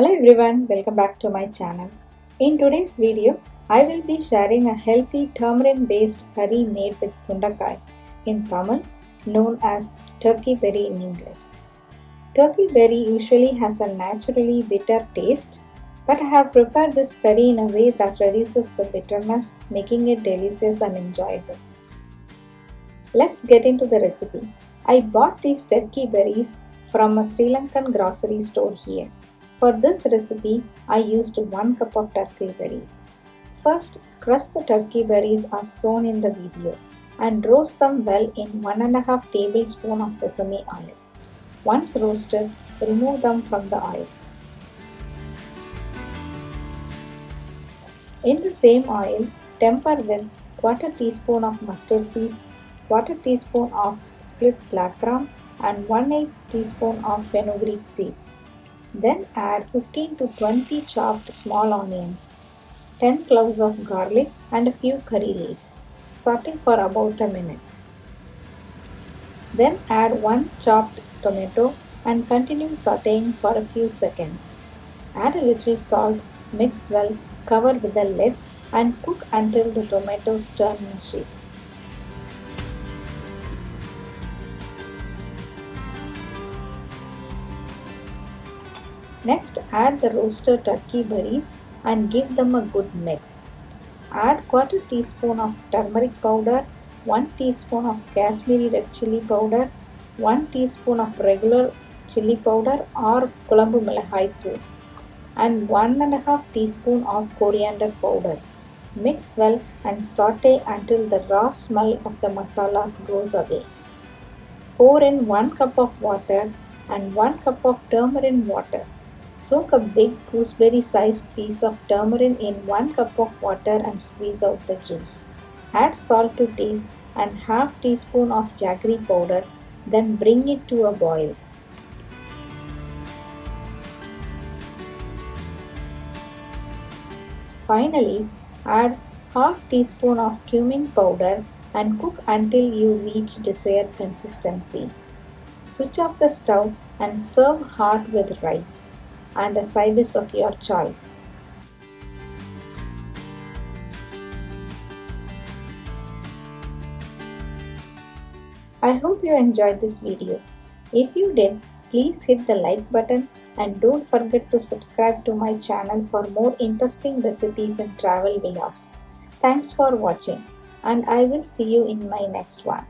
Hello everyone, welcome back to my channel. In today's video, I will be sharing a healthy tamarind-based curry made with Sundakkai, in Tamil known as turkey berry in English. Turkey berry usually has a naturally bitter taste, but I have prepared this curry in a way that reduces the bitterness, making it delicious and enjoyable. Let's get into the recipe. I bought these turkey berries from a Sri Lankan grocery store here. For this recipe, I used 1 cup of turkey berries. First, crush the turkey berries as shown in the video and roast them well in 1.5 tablespoons of sesame oil. Once roasted, remove them from the oil. In the same oil, temper with 1/4 teaspoon of mustard seeds, 1/4 teaspoon of split black gram and 1/8 teaspoon of fenugreek seeds. Then add 15 to 20 chopped small onions, 10 cloves of garlic and a few curry leaves. Saute for about a minute. Then add 1 chopped tomato and continue sauteing for a few seconds. Add a little salt, mix well, cover with a lid and cook until the tomatoes turn mushy. Next, add the roasted turkey berries and give them a good mix. Add 1/4 teaspoon of turmeric powder, 1 teaspoon of Kashmiri red chili powder, 1 teaspoon of regular chili powder or milagai too, and 1.5 teaspoon of coriander powder. Mix well and saute until the raw smell of the masalas goes away. Pour in 1 cup of water and 1 cup of tamarind water. Soak a big gooseberry-sized piece of tamarind in 1 cup of water and squeeze out the juice. Add salt to taste and 1/2 teaspoon of jaggery powder, then bring it to a boil. Finally, add 1/2 teaspoon of cumin powder and cook until you reach desired consistency. Switch off the stove and serve hot with rice and a side dish of your choice. I hope you enjoyed this video. If you did, please hit the like button and don't forget to subscribe to my channel for more interesting recipes and travel vlogs. Thanks for watching, and I will see you in my next one.